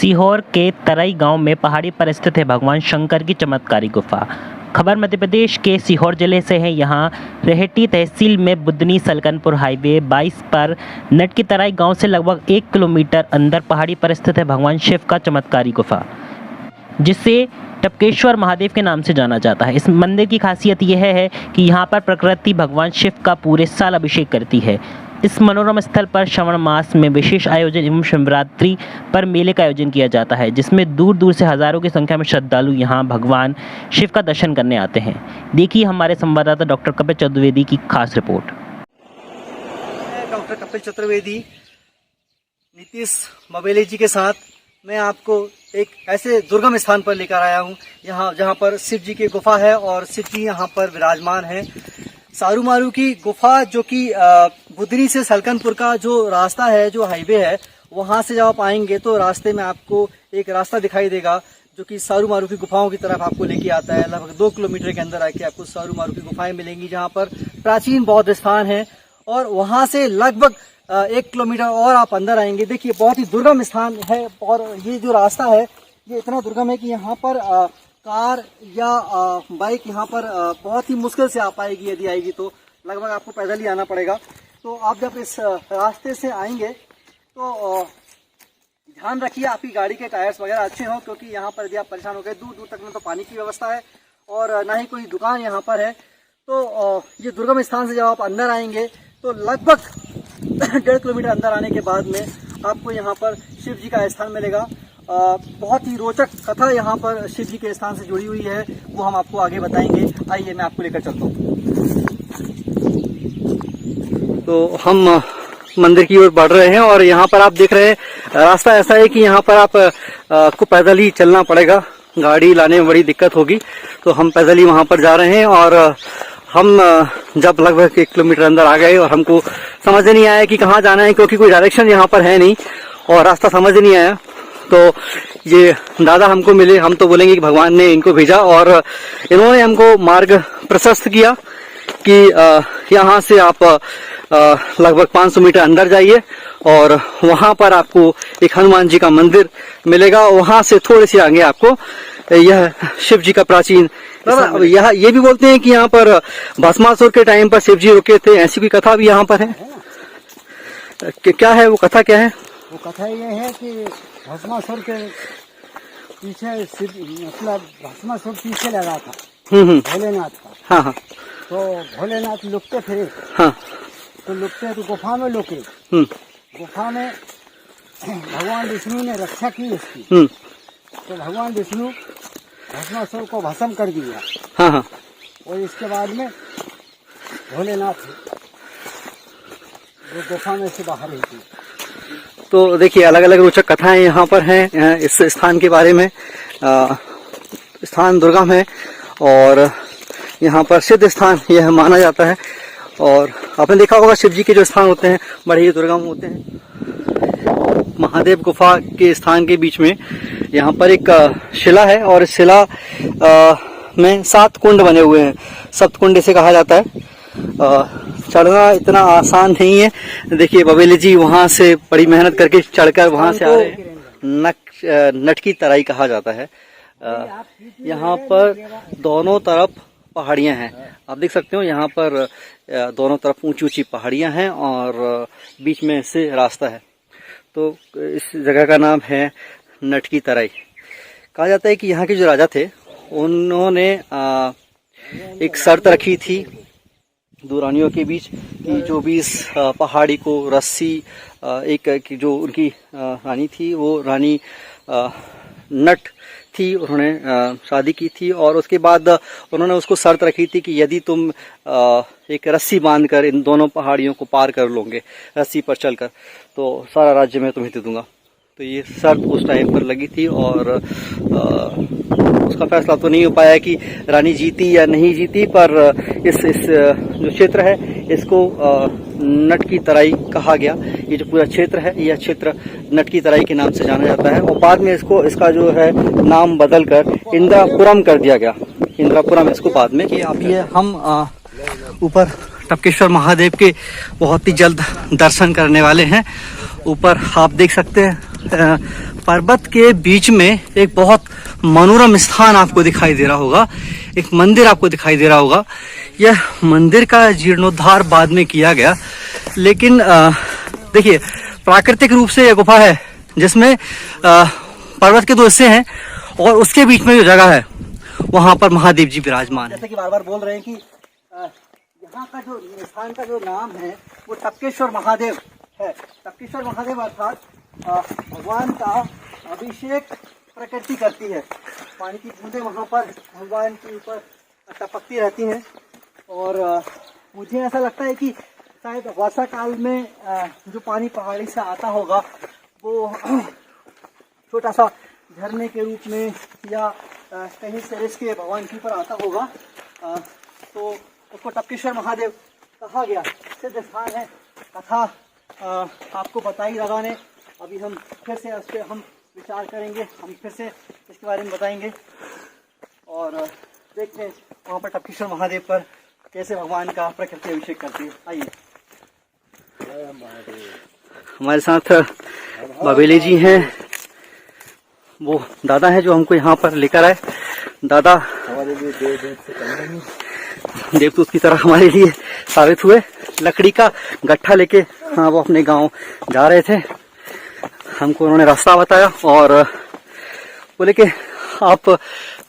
सीहोर के तराई गांव में पहाड़ी पर स्थित है भगवान शंकर की चमत्कारी गुफा। खबर मध्य प्रदेश के सीहोर जिले से है। यहाँ रेहटी तहसील में बुदनी सलकनपुर हाईवे 22 पर नट की तराई गांव से लगभग 1 किलोमीटर अंदर पहाड़ी पर स्थित है भगवान शिव का चमत्कारी गुफा, जिसे टपकेश्वर महादेव के नाम से जाना जाता है। इस मंदिर की खासियत यह है कि यहाँ पर प्रकृति भगवान शिव का पूरे साल अभिषेक करती है। इस मनोरम स्थल पर श्रावण मास में विशेष आयोजन एवं शिवरात्रि पर मेले का आयोजन किया जाता है, जिसमें दूर दूर से हजारों की संख्या में श्रद्धालु यहाँ भगवान शिव का दर्शन करने आते हैं। देखिए हमारे संवाददाता डॉक्टर कपिल चतुर्वेदी की खास रिपोर्ट। डॉक्टर कपिल चतुर्वेदी नीतीश मवेली जी के साथ मैं आपको एक ऐसे दुर्गम स्थान पर लेकर आया हूँ, यहाँ जहाँ पर शिव जी की गुफा है और शिव जी यहाँ पर विराजमान है। सारू मारू की गुफा, जो कि बुदनी से सलकनपुर का जो रास्ता है, जो हाईवे है, वहाँ से जब आप आएंगे तो रास्ते में आपको एक रास्ता दिखाई देगा जो कि सारू मारू की गुफाओं की तरफ आपको लेके आता है। लगभग 2 किलोमीटर के अंदर आके आपको सारू मारू की गुफाएं मिलेंगी, जहाँ पर प्राचीन बौद्ध स्थान है। और वहाँ से लगभग 1 किलोमीटर और आप अंदर आएंगे। देखिए बहुत ही दुर्गम स्थान है और ये जो रास्ता है ये इतना दुर्गम है कि यहाँ पर कार या बाइक यहाँ पर बहुत ही मुश्किल से आ पाएगी। यदि आएगी तो लगभग आपको पैदल ही आना पड़ेगा। तो आप जब इस रास्ते से आएंगे तो ध्यान रखिए आपकी गाड़ी के टायर्स वगैरह अच्छे हों, क्योंकि यहाँ पर यदि आप परेशान हो गए, दूर दूर तक में तो पानी की व्यवस्था है और ना ही कोई दुकान यहाँ पर है। तो ये दुर्गम स्थान से जब आप अंदर आएंगे तो लगभग 1.5 किलोमीटर अंदर आने के बाद में आपको यहाँ पर शिव जी का स्थान मिलेगा। बहुत ही रोचक कथा यहाँ पर शिव जी के स्थान से जुड़ी हुई है, वो हम आपको आगे बताएंगे। आइए मैं आपको लेकर चलता हूँ। तो हम मंदिर की ओर बढ़ रहे हैं और यहाँ पर आप देख रहे हैं रास्ता ऐसा है कि यहाँ पर आपको पैदल ही चलना पड़ेगा, गाड़ी लाने में बड़ी दिक्कत होगी। तो हम पैदल ही वहाँ पर जा रहे हैं और हम जब लगभग 1 किलोमीटर अंदर आ गए और हमको समझ नहीं आया कि कहाँ जाना है, क्योंकि कोई डायरेक्शन यहाँ पर है नहीं और रास्ता समझ नहीं आया। तो ये दादा हमको मिले, हम तो बोलेंगे कि भगवान ने इनको भेजा और इन्होंने हमको मार्ग प्रशस्त किया कि यहाँ से आप लगभग 500 मीटर अंदर जाइए और वहाँ पर आपको एक हनुमान जी का मंदिर मिलेगा। वहाँ से थोड़े से आगे आपको यह शिव जी का प्राचीन, यहाँ ये भी बोलते हैं कि यहाँ पर भस्मासुर के टाइम पर शिव जी रुके थे, ऐसी कोई कथा भी यहाँ पर है। क्या है वो कथा, क्या है वो कथा? ये है कि भस्मासुर के पीछे मतलब भस्मासुर पीछे लगा था भोलेनाथ का। हाँ हाँ। तो भोलेनाथ लुकते फिरे। हाँ। तो लुकते तो गुफा में लुके। गुफा में भगवान विष्णु ने रक्षा की उसकी। तो भगवान विष्णु भस्मासुर को भस्म कर दिया। हाँ हाँ। और इसके बाद में भोलेनाथ वो गुफा में से बाहर हुई। तो देखिए अलग अलग रोचक कथाएं यहाँ पर हैं इस स्थान के बारे में। स्थान दुर्गम है और यहाँ पर सिद्ध स्थान यह माना जाता है। और आपने देखा होगा शिव जी के जो स्थान होते हैं बड़े ही दुर्गम होते हैं। महादेव गुफा के स्थान के बीच में यहाँ पर एक शिला है और इस शिला में 7 कुंड बने हुए हैं। सप्तकुंड इसे कहा जाता है। चढ़ना इतना आसान नहीं है। देखिए बवेली जी वहां से बड़ी मेहनत करके चढ़कर वहां से आ रहे हैं। नट की तराई कहा जाता है। यहाँ पर दोनों तरफ पहाड़ियां हैं, आप देख सकते हो। यहाँ पर दोनों तरफ ऊंची ऊंची पहाड़ियां हैं और बीच में से रास्ता है। तो इस जगह का नाम है नट की तराई। कहा जाता है कि यहाँ के जो राजा थे उन्होंने एक शर्त रखी थी दो रानियों के बीच कि जो भी इस पहाड़ी को रस्सी एक जो उनकी रानी थी, वो रानी नट थी, उन्होंने शादी की थी और उसके बाद उन्होंने उसको शर्त रखी थी कि यदि तुम एक रस्सी बांधकर इन दोनों पहाड़ियों को पार कर लोगे रस्सी पर चलकर, तो सारा राज्य मैं तुम्हें दे दूंगा। तो ये शर्त उस टाइम पर लगी थी और उसका फैसला तो नहीं हो पाया कि रानी जीती या नहीं जीती, पर इस जो क्षेत्र है इसको नट की तराई कहा गया। ये जो पूरा क्षेत्र है यह क्षेत्र नट की तराई के नाम से जाना जाता है और बाद में इसका जो है नाम बदलकर इंद्रापुरम कर दिया गया। इंद्रापुरम इसको बाद में। कि अब ये हम ऊपर टपकेश्वर महादेव के बहुत ही जल्द दर्शन करने वाले हैं। ऊपर आप देख सकते हैं पर्वत के बीच में एक बहुत मनोरम स्थान आपको दिखाई दे रहा होगा, एक मंदिर आपको दिखाई दे रहा होगा। यह मंदिर का जीर्णोद्धार बाद में किया गया, लेकिन देखिए प्राकृतिक रूप से यह गुफा है जिसमें पर्वत के दो हिस्से हैं और उसके बीच में जो जगह है वहां पर महादेव जी विराजमान है। जैसे कि बार बार बोल रहे हैं कि यहाँ का जो स्थान का जो नाम है वो टपकेश्वर महादेव है। टपकेश्वर महादेव अर्थात भगवान का अभिषेक प्रकृति करती है। पानी की बूंदें वहाँ पर भगवान के ऊपर टपकती रहती हैं और मुझे ऐसा लगता है कि शायद वर्षा काल में जो पानी पहाड़ी से आता होगा वो छोटा सा झरने के रूप में या कहीं से रिस के भगवान के ऊपर आता होगा, तो उसको टपकेश्वर महादेव कहा गया। सिद्ध स्थान है, कथा आपको बताई दादा ने। अभी हम फिर से उस पर हम विचार करेंगे, हम फिर से इसके बारे में बताएंगे और देखते हैं वहाँ पर टपकेश्वर महादेव पर कैसे भगवान का प्रकृति अभिषेक करती है। आइए, हमारे साथ बाबेले जी हैं, वो दादा हैं जो हमको यहाँ पर लेकर आए। दादा हमारे लिए देवदूत की तरह हमारे लिए साबित हुए। लकड़ी का गट्ठा लेके हाँ वो अपने गांव जा रहे थे, हमको उन्होंने रास्ता बताया और बोले कि आप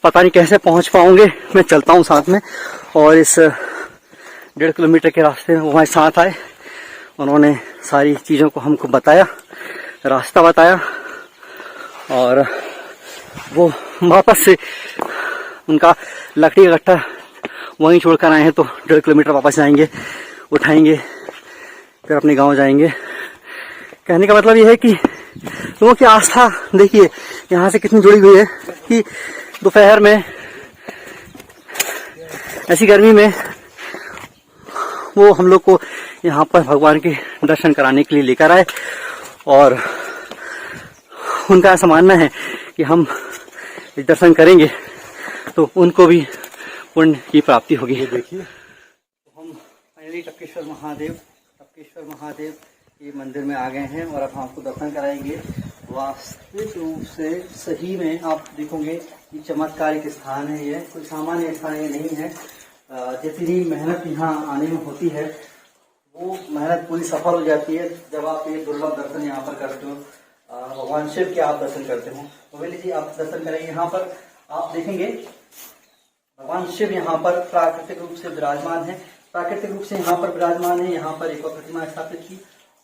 पता नहीं कैसे पहुंच पाओगे, मैं चलता हूं साथ में। और इस 1.5 किलोमीटर के रास्ते में वो हमारे साथ आए, उन्होंने सारी चीज़ों को हमको बताया, रास्ता बताया और वो वापस से उनका लकड़ी का गट्ठा वहीं छोड़कर आए हैं। तो 1.5 किलोमीटर वापस जाएंगे, उठाएंगे, फिर अपने गांव जाएंगे। कहने का मतलब ये है कि लोगों की आस्था देखिए यहाँ से कितनी जुड़ी हुई है कि दोपहर में ऐसी गर्मी में वो हम लोग को यहाँ पर भगवान के दर्शन कराने के लिए लेकर आए और उनका ऐसा मानना है कि हम दर्शन करेंगे तो उनको भी पुण्य की प्राप्ति होगी। देखिए हम फाइनली टपकेश्वर महादेव ये मंदिर में आ गए हैं और अब हम आपको दर्शन कराएंगे। वास्तविक रूप से सही में आप देखोगे कि चमत्कारिक स्थान है, ये कोई सामान्य स्थान ये नहीं है। जितनी मेहनत यहाँ आने में होती है वो मेहनत पूरी सफल हो जाती है जब आप ये दुर्लभ दर्शन यहाँ पर करते हो, भगवान शिव के आप दर्शन करते हो। मोबाइल जी आप दर्शन करेंगे, यहाँ पर आप देखेंगे भगवान शिव यहाँ पर प्राकृतिक रूप से विराजमान है। प्राकृतिक रूप से यहाँ पर विराजमान है। यहाँ पर एक और प्रतिमा स्थापित की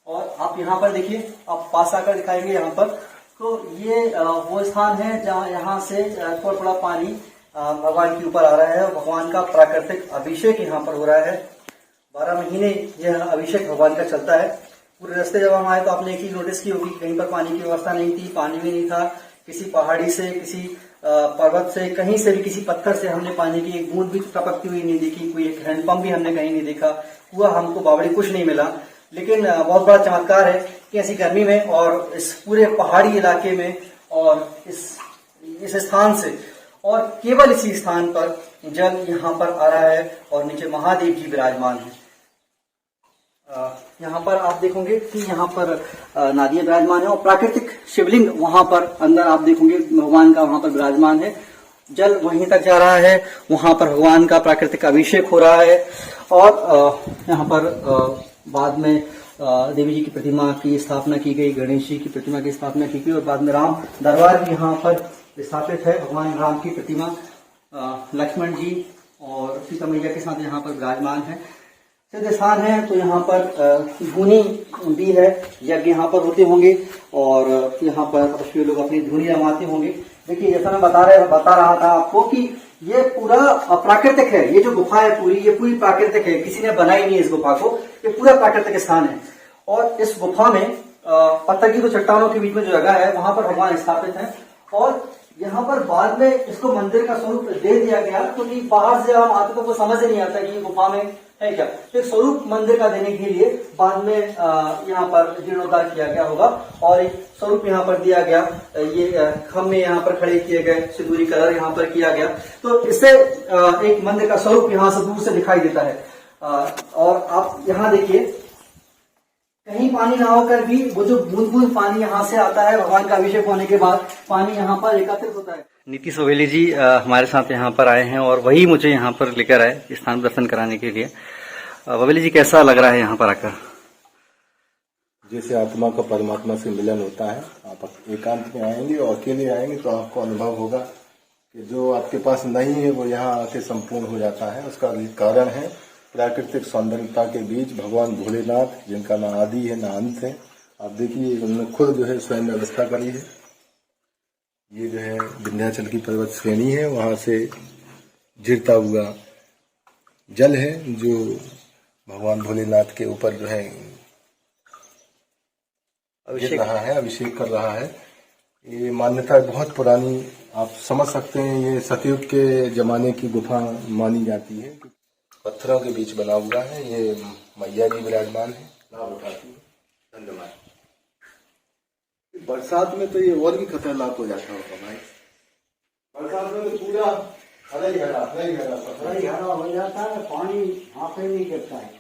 और आप यहाँ पर देखिए, आप पास आकर दिखाएंगे यहाँ पर, तो ये वो स्थान है जहाँ यहाँ से थोड़ा थोड़ा पानी भगवान के ऊपर आ रहा है और भगवान का प्राकृतिक अभिषेक यहाँ पर हो रहा है। 12 महीने यह अभिषेक भगवान का चलता है। पूरे रास्ते जब हम आए तो आपने एक चीज नोटिस की होगी, कहीं पर पानी की व्यवस्था नहीं थी, पानी भी नहीं था। किसी पहाड़ी से, किसी पर्वत से, कहीं से भी, किसी पत्थर से हमने पानी की एक बूंद भी टपकती हुई नहीं देखी। कोई एक हैंडपंप भी हमने कहीं नहीं देखा, कुआ हमको बावड़ी कुछ नहीं मिला। लेकिन बहुत बड़ा चमत्कार है कि ऐसी गर्मी में और इस पूरे पहाड़ी इलाके में और इस स्थान से और केवल इसी स्थान पर जल यहाँ पर आ रहा है और नीचे महादेव जी विराजमान है। यहाँ पर आप देखोगे कि यहाँ पर नादियां विराजमान है और प्राकृतिक शिवलिंग वहां पर अंदर आप देखोगे भगवान का वहां पर विराजमान है। जल वहीं तक जा रहा है, वहां पर भगवान का प्राकृतिक अभिषेक हो रहा है और यहाँ पर बाद में देवी जी की प्रतिमा की स्थापना की गई, गणेश जी की प्रतिमा की स्थापना की गई और बाद में राम दरबार भी यहाँ पर स्थापित है। भगवान राम की प्रतिमा लक्ष्मण जी और सीता मैया के साथ यहाँ पर विराजमान है। सिद्ध स्थान है तो यहाँ पर धुनी भी है, यज्ञ यहाँ पर होते होंगे और यहाँ पर लोग अपनी धुनी रमाते होंगे। देखिए जैसा मैं बता रहा था आपको कि ये पूरा प्राकृतिक है। ये जो गुफा है पूरी, ये पूरी प्राकृतिक है, किसी ने बनाई नहीं इस गुफा को, ये पूरा प्राकृतिक स्थान है। और इस गुफा में पत्थर की दो चट्टानों के बीच में जो जगह है वहां पर भगवान स्थापित है और यहाँ पर बाद में इसको मंदिर का स्वरूप दे दिया गया, क्योंकि बाहर से जब हम आते तो वो समझ नहीं आता कि गुफा में है क्या। तो स्वरूप मंदिर का देने के लिए बाद में यहाँ पर जीर्णोद्धार किया गया होगा और एक स्वरूप यहाँ पर दिया गया। ये खम्भे यहाँ पर खड़े किए गए, सिंदूरी कलर यहाँ पर किया गया, तो इससे एक मंदिर का स्वरूप यहाँ से दूर से दिखाई देता है। और आप यहाँ देखिए कहीं पानी ना होकर भी वो जो बूंद बूंद पानी यहाँ से आता है, भगवान का अभिषेक होने के बाद पानी यहाँ पर एकत्रित होता है। नीतीश ववेली जी हमारे साथ यहाँ पर आए हैं और वही मुझे यहाँ पर लेकर आए स्थान दर्शन कराने के लिए। ववेली जी, कैसा लग रहा है यहाँ पर आकर? जैसे आत्मा का परमात्मा से मिलन होता है, आप एकांत में आएंगे और अकेले आएंगे तो आपको अनुभव होगा कि जो आपके पास नहीं है वो यहाँ आके संपूर्ण हो जाता है। उसका कारण है प्राकृतिक सौंदर्यता के बीच भगवान भोलेनाथ, जिनका ना आदि है ना अंत है। आप देखिए, उन्होंने खुद जो है स्वयं व्यवस्था करी है। ये जो है विंध्याचल की पर्वत श्रेणी है, वहां से गिरता हुआ जल है जो भगवान भोलेनाथ के ऊपर जो है गिर रहा है, अभिषेक कर रहा है। ये मान्यता बहुत पुरानी, आप समझ सकते हैं। ये सतयुग के जमाने की गुफा मानी जाती है। पत्थरों के बीच बना हुआ है। ये मैया जी विराजमान है, लाभ उठाती है। धन्यवाद। बरसात में तो ये और भी खतरनाक हो जाता होगा भाई। बरसात में तो पूरा हरा ही हरा हो जाता है, पानी आंखें नहीं गिरता है।